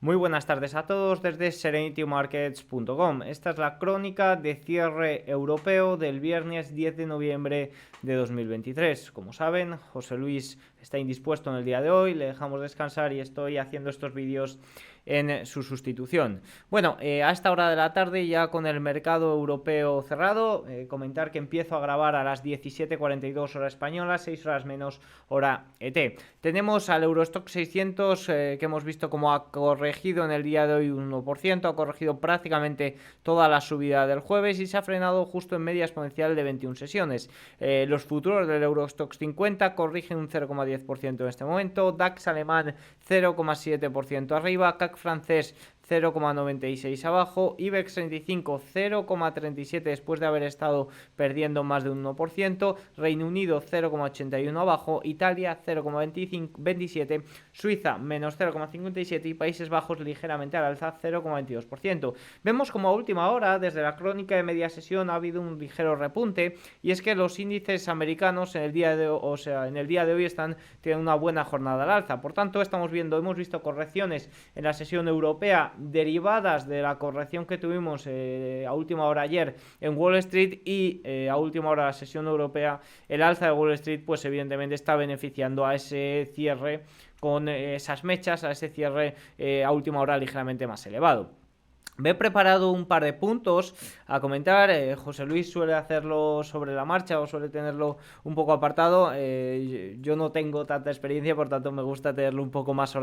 Muy buenas tardes a todos desde serenitymarkets.com. Esta es la crónica de cierre europeo del viernes 10 de noviembre de 2023. Como saben, José Luis está indispuesto en el día de hoy, le dejamos descansar y estoy haciendo estos vídeos en su sustitución. Bueno, a esta hora de la tarde, ya con el mercado europeo cerrado, comentar que empiezo a grabar a las 17:42 hora española, 6 horas menos hora ET. Tenemos al Eurostock 600 que hemos visto como ha corregido en el día de hoy un 1%, ha corregido prácticamente toda la subida del jueves y se ha frenado justo en media exponencial de 21 sesiones. Los futuros del Eurostock 50 corrigen un 0,10% en este momento, DAX alemán 0,7% arriba, CAC francés 0,96 abajo, IBEX 35 0,37 después de haber estado perdiendo más de un 1%, Reino Unido 0,81 abajo, Italia 0,27, Suiza menos 0,57 y Países Bajos ligeramente al alza 0,22%. Vemos como a última hora, desde la crónica de media sesión, ha habido un ligero repunte y es que los índices americanos en el día de hoy tienen una buena jornada al alza. Por tanto, hemos visto correcciones en la sesión europea derivadas de la corrección que tuvimos a última hora ayer en Wall Street y a última hora la sesión europea, el alza de Wall Street pues evidentemente está beneficiando a ese cierre con esas mechas, a ese cierre a última hora ligeramente más elevado. Me he preparado un par de puntos a comentar. José Luis suele hacerlo sobre la marcha o suele tenerlo un poco apartado. Yo no tengo tanta experiencia, por tanto me gusta tenerlo un poco más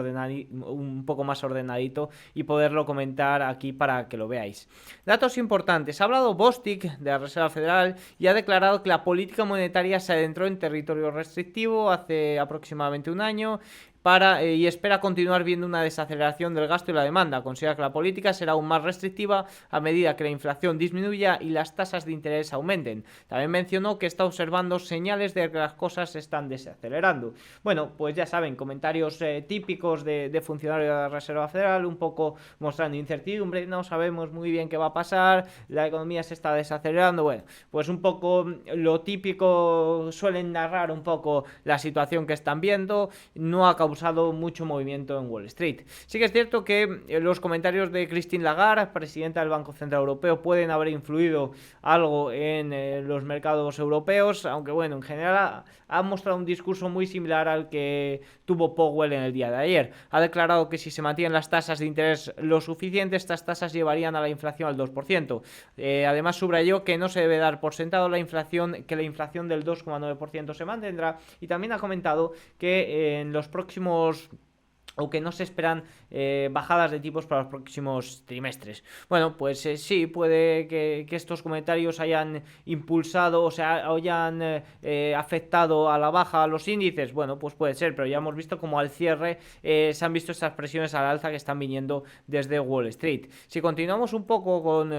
ordenadito y poderlo comentar aquí para que lo veáis. Datos importantes. Ha hablado Bostic de la Reserva Federal y ha declarado que la política monetaria se adentró en territorio restrictivo hace aproximadamente un año. Y espera continuar viendo una desaceleración del gasto y la demanda. Considera que la política será aún más restrictiva a medida que la inflación disminuya y las tasas de interés aumenten. También mencionó que está observando señales de que las cosas se están desacelerando. Bueno, pues ya saben, comentarios típicos de funcionarios de la Reserva Federal, un poco mostrando incertidumbre, no sabemos muy bien qué va a pasar, la economía se está desacelerando. Bueno, pues un poco lo típico, suelen narrar un poco la situación que están viendo, no ha causado mucho movimiento en Wall Street. Sí que es cierto que los comentarios de Christine Lagarde, presidenta del Banco Central Europeo, pueden haber influido algo en los mercados europeos, aunque bueno, en general ha mostrado un discurso muy similar al que tuvo Powell en el día de ayer. Ha declarado que si se mantienen las tasas de interés lo suficiente, estas tasas llevarían a la inflación al 2%. Además subrayó que no se debe dar por sentado que la inflación del 2,9% se mantendrá, y también ha comentado que en los próximos o que no se esperan bajadas de tipos para los próximos trimestres. Bueno, pues sí, puede que estos comentarios hayan impulsado, o sea, hayan afectado a la baja a los índices. Bueno, pues puede ser, pero ya hemos visto como al cierre se han visto estas presiones al alza que están viniendo desde Wall Street. Si continuamos un poco con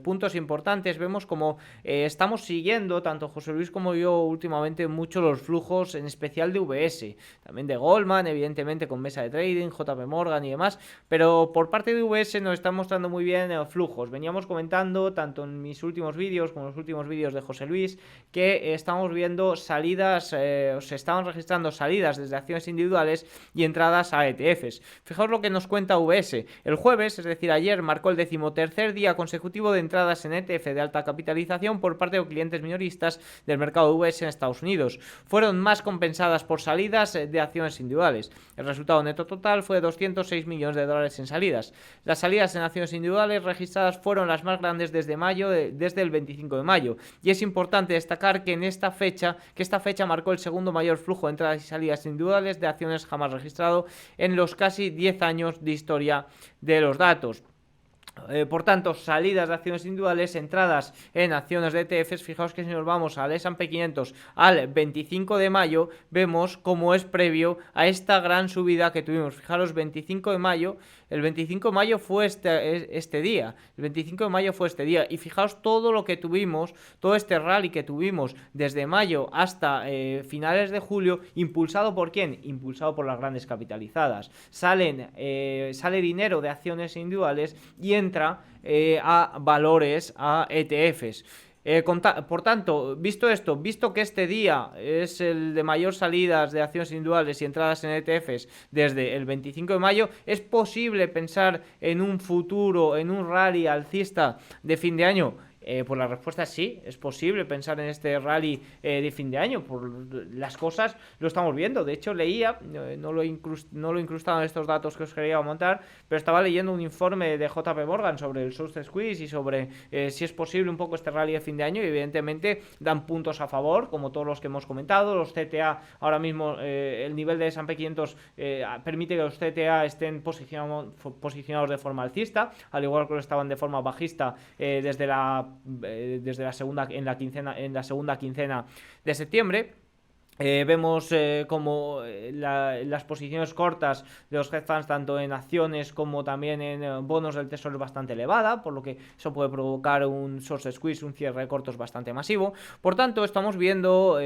puntos importantes, vemos como estamos siguiendo, tanto José Luis como yo últimamente, mucho los flujos, en especial de UBS, también de Goldman, evidentemente con mesa de trading, JP Morgan y demás, pero por parte de UBS nos están mostrando muy bien flujos. Veníamos comentando tanto en mis últimos vídeos como en los últimos vídeos de José Luis que estamos viendo salidas, se estaban registrando salidas desde acciones individuales y entradas a ETFs. Fijaos lo que nos cuenta UBS. El jueves, es decir ayer, marcó el 13º día consecutivo de entradas en ETF de alta capitalización por parte de clientes minoristas del mercado de UBS en Estados Unidos. Fueron más compensadas por salidas de acciones individuales. El resultado neto total fue de 206 millones de dólares en salidas. Las salidas en acciones individuales registradas fueron las más grandes desde el 25 de mayo. Y es importante destacar que esta fecha marcó el segundo mayor flujo de entradas y salidas individuales de acciones jamás registrado en los casi 10 años de historia de los datos. Por tanto, salidas de acciones individuales, entradas en acciones de ETFs. Fijaos que si nos vamos al S&P 500 al 25 de mayo, vemos cómo es previo a esta gran subida que tuvimos. Fijaros, 25 de mayo, el 25 de mayo fue este día, el 25 de mayo fue este día, y fijaos todo lo que tuvimos, todo este rally que tuvimos desde mayo hasta finales de julio, impulsado ¿por quién? Impulsado por las grandes capitalizadas. Sale dinero de acciones individuales y entra a valores, a ETFs. Por tanto, visto esto, visto que este día es el de mayor salidas de acciones individuales y entradas en ETFs desde el 25 de mayo, ¿es posible pensar en un futuro, en un rally alcista de fin de año? Pues la respuesta es sí, es posible pensar en este rally de fin de año. Por las cosas lo estamos viendo. De hecho, leía, no lo he incrustado en estos datos que os quería montar, pero estaba leyendo un informe de JP Morgan sobre el short squeeze y sobre si es posible un poco este rally de fin de año. Y evidentemente dan puntos a favor, como todos los que hemos comentado. Los CTA, ahora mismo el nivel de S&P 500 permite que los CTA estén posicionados de forma alcista, al igual que lo estaban de forma bajista desde la segunda quincena de septiembre. Vemos como las posiciones cortas de los hedge funds tanto en acciones como también en bonos del tesoro es bastante elevada, por lo que eso puede provocar un short squeeze, un cierre de cortos bastante masivo. Por tanto, estamos viendo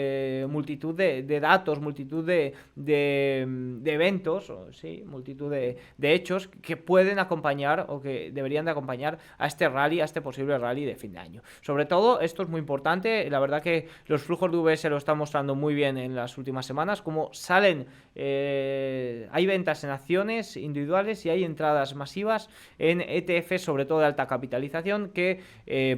multitud de datos, multitud de eventos, sí, multitud de hechos que pueden acompañar o que deberían de acompañar a este rally, a este posible rally de fin de año. Sobre todo, esto es muy importante, la verdad que los flujos de UBS lo están mostrando muy bien en las últimas semanas, como salen, hay ventas en acciones individuales y hay entradas masivas en ETFs, sobre todo de alta capitalización, que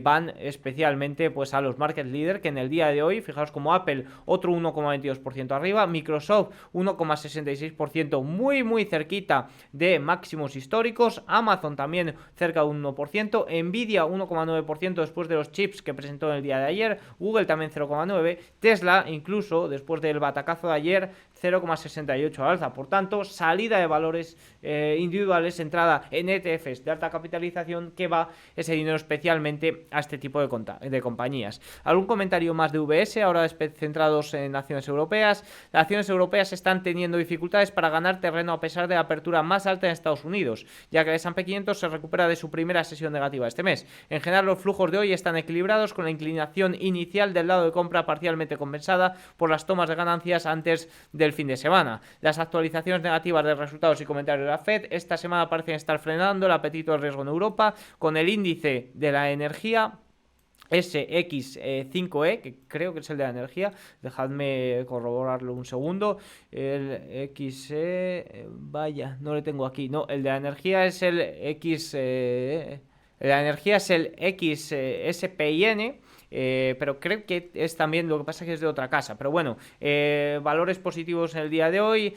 van especialmente pues a los market leader, que en el día de hoy, fijaos como Apple otro 1,22% arriba, Microsoft 1,66%, muy cerquita de máximos históricos, Amazon también cerca de un 1%, Nvidia 1,9% después de los chips que presentó en el día de ayer, Google también 0,9%, Tesla incluso después del batacazo de ayer 0,68 alza. Por tanto, salida de valores individuales, entrada en ETFs de alta capitalización, que va ese dinero especialmente a este tipo de compañías. ¿Algún comentario más de UBS? Ahora centrados en acciones europeas. Las acciones europeas están teniendo dificultades para ganar terreno a pesar de la apertura más alta en Estados Unidos, ya que el S&P 500 se recupera de su primera sesión negativa este mes. En general, los flujos de hoy están equilibrados, con la inclinación inicial del lado de compra parcialmente compensada por las tomas de ganancias antes del fin de semana. Las actualizaciones negativas de resultados y comentarios de la Fed esta semana parecen estar frenando el apetito de riesgo en Europa, con el índice de la energía SX5E, que creo que es el de la energía, dejadme corroborarlo un segundo. El XE, vaya, no le tengo aquí, no, el de la energía es el la energía es el XSPIN, pero creo que es también, lo que pasa es que es de otra casa, pero bueno, valores positivos en el día de hoy,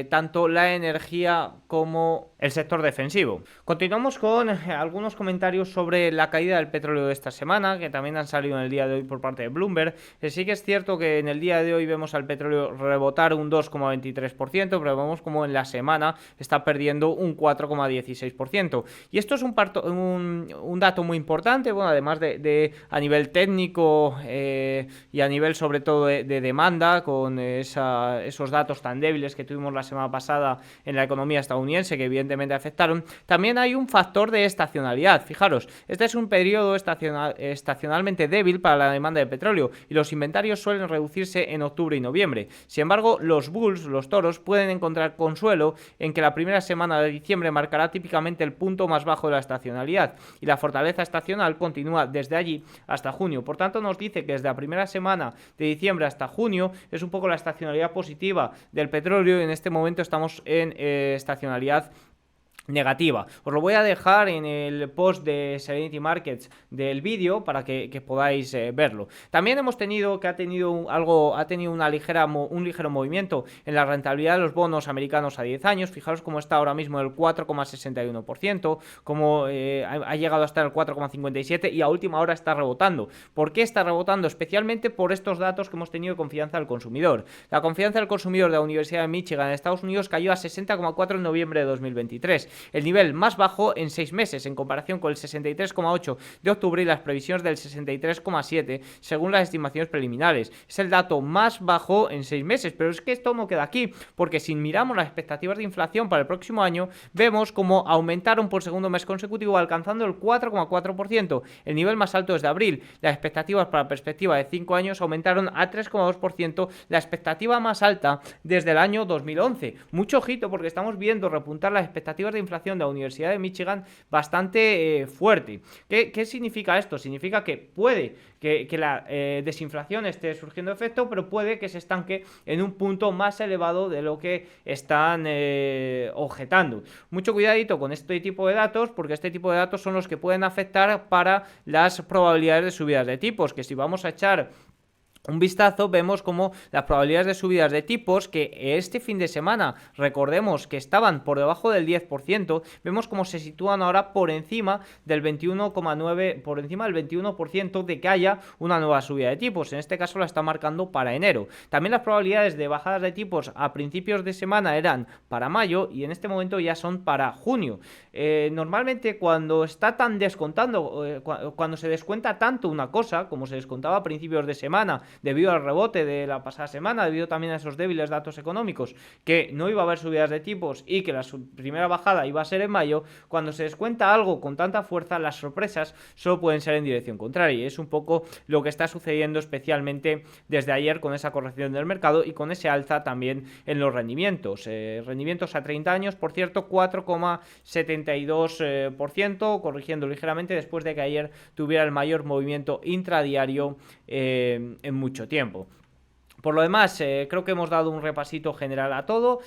tanto la energía como el sector defensivo. Continuamos con algunos comentarios sobre la caída del petróleo de esta semana, que también han salido en el día de hoy por parte de Bloomberg. Sí que es cierto que en el día de hoy vemos al petróleo rebotar un 2,23%, pero vemos como en la semana está perdiendo un 4,16%. Y esto es un dato muy importante, bueno, además de a nivel técnico, y a nivel sobre todo de demanda, con esos datos tan débiles que tuvimos la semana pasada en la economía estadounidense, que evidentemente afectaron. También hay un factor de estacionalidad. Fijaros, este es un periodo estacionalmente débil para la demanda de petróleo y los inventarios suelen reducirse en octubre y noviembre. Sin embargo, los bulls, los toros, pueden encontrar consuelo en que la primera semana de diciembre marcará típicamente el punto más bajo de la estacionalidad y la fortaleza estacional continúa desde allí hasta junio. Por tanto, nos dice que desde la primera semana de diciembre hasta junio es un poco la estacionalidad positiva del petróleo y en este momento estamos en estacionalidad negativa. Os lo voy a dejar en el post de Serenity Markets del vídeo para que podáis verlo. También hemos tenido que ha tenido un ligero movimiento en la rentabilidad de los bonos americanos a 10 años. Fijaros cómo está ahora mismo el 4,61%, cómo ha llegado a estar el 4,57% y a última hora está rebotando. ¿Por qué está rebotando? Especialmente por estos datos que hemos tenido de confianza del consumidor. La confianza del consumidor de la Universidad de Michigan en Estados Unidos cayó a 60,4 en noviembre de 2023. El nivel más bajo en 6 meses en comparación con el 63,8 de octubre y las previsiones del 63,7 según las estimaciones preliminares. Es el dato más bajo en 6 meses, pero es que esto no queda aquí, porque si miramos las expectativas de inflación para el próximo año, vemos cómo aumentaron por segundo mes consecutivo alcanzando el 4,4%, el nivel más alto desde abril. Las expectativas para la perspectiva de 5 años aumentaron a 3,2%, la expectativa más alta desde el año 2011. Mucho ojito porque estamos viendo repuntar las expectativas de de inflación de la Universidad de Michigan bastante fuerte. ¿Qué significa esto? Significa que puede que la desinflación esté surgiendo efecto, pero puede que se estanque en un punto más elevado de lo que están objetando. Mucho cuidadito con este tipo de datos, porque este tipo de datos son los que pueden afectar para las probabilidades de subidas de tipos, que si vamos a echar un vistazo, vemos como las probabilidades de subidas de tipos, que este fin de semana recordemos que estaban por debajo del 10%, vemos como se sitúan ahora por encima del 21,9%, por encima del 21% de que haya una nueva subida de tipos. En este caso la está marcando para enero. También las probabilidades de bajadas de tipos a principios de semana eran para mayo y en este momento ya son para junio. Normalmente cuando está tan descontando, cuando se descuenta tanto una cosa, como se descontaba a principios de semana, debido al rebote de la pasada semana, debido también a esos débiles datos económicos, que no iba a haber subidas de tipos y que la primera bajada iba a ser en mayo, cuando se descuenta algo con tanta fuerza, las sorpresas solo pueden ser en dirección contraria, y es un poco lo que está sucediendo especialmente desde ayer con esa corrección del mercado y con ese alza también en los rendimientos. Rendimientos a 30 años, por cierto, 4,72%, corrigiendo ligeramente después de que ayer tuviera el mayor movimiento intradiario en mucho tiempo. Por lo demás, creo que hemos dado un repasito general a todo.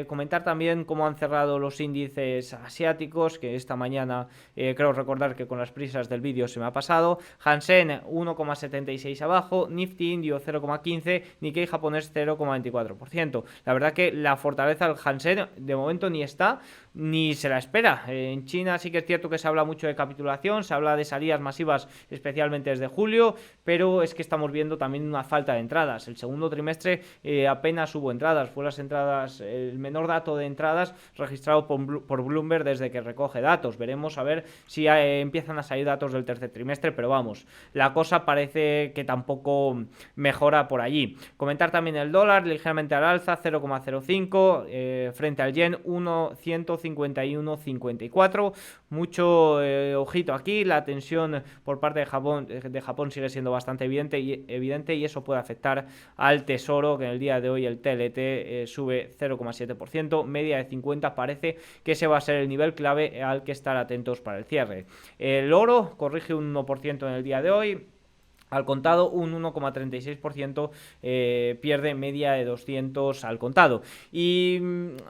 Comentar también cómo han cerrado los índices asiáticos, que esta mañana creo recordar que con las prisas del vídeo se me ha pasado. Hansen 1,76 abajo, Nifty indio 0,15, Nikkei japonés 0,24%. La verdad que la fortaleza del Hansen de momento ni está ni se la espera. En China sí que es cierto que se habla mucho de capitulación, se habla de salidas masivas especialmente desde julio, pero es que estamos viendo también una falta de entradas. El segundo trimestre apenas hubo entradas, fue el menor dato de entradas registrado por Bloomberg desde que recoge datos. Veremos a ver si empiezan a salir datos del tercer trimestre, pero vamos, la cosa parece que tampoco mejora por allí. Comentar también el dólar, ligeramente al alza, 0,05, frente al yen 1,151,54. Mucho ojito aquí, la tensión por parte de Japón sigue siendo bastante evidente y eso puede afectar al tesoro, que en el día de hoy el TLT sube 0,7%, media de 50, parece que ese va a ser el nivel clave al que estar atentos para el cierre. El oro corrige un 1% en el día de hoy. Al contado un 1,36%, pierde media de 200 al contado. Y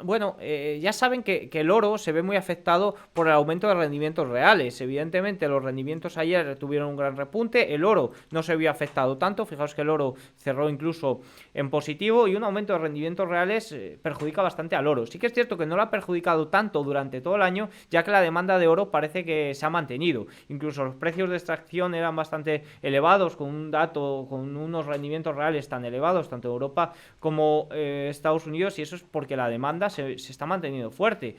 bueno, ya saben que el oro se ve muy afectado por el aumento de rendimientos reales. Evidentemente los rendimientos ayer tuvieron un gran repunte, el oro no se vio afectado tanto, fijaos que el oro cerró incluso en positivo y un aumento de rendimientos reales perjudica bastante al oro. Sí que es cierto que no lo ha perjudicado tanto durante todo el año, ya que la demanda de oro parece que se ha mantenido. Incluso los precios de extracción eran bastante elevados, con unos rendimientos reales tan elevados tanto en Europa como Estados Unidos, y eso es porque la demanda se está manteniendo fuerte.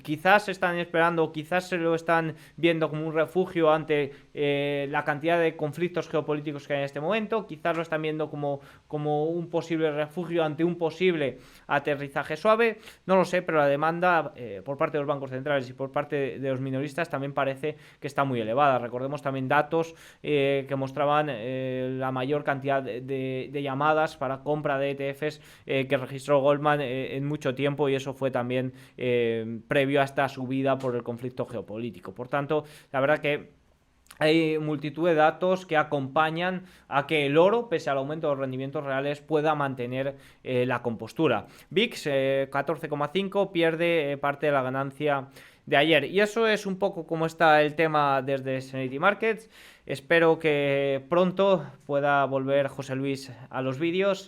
Quizás están esperando, quizás se lo están viendo como un refugio ante la cantidad de conflictos geopolíticos que hay en este momento, quizás lo están viendo como un posible refugio ante un posible aterrizaje suave, no lo sé, pero la demanda por parte de los bancos centrales y por parte de los minoristas también parece que está muy elevada. Recordemos también datos que mostraban la mayor cantidad de llamadas para compra de ETFs que registró Goldman en mucho tiempo, y eso fue también previo a esta subida por el conflicto geopolítico. Por tanto, la verdad que hay multitud de datos que acompañan a que el oro, pese al aumento de los rendimientos reales, pueda mantener la compostura. VIX 14,5, pierde parte de la ganancia de ayer. Y eso es un poco como está el tema desde Serenity Markets. Espero que pronto pueda volver José Luis a los vídeos.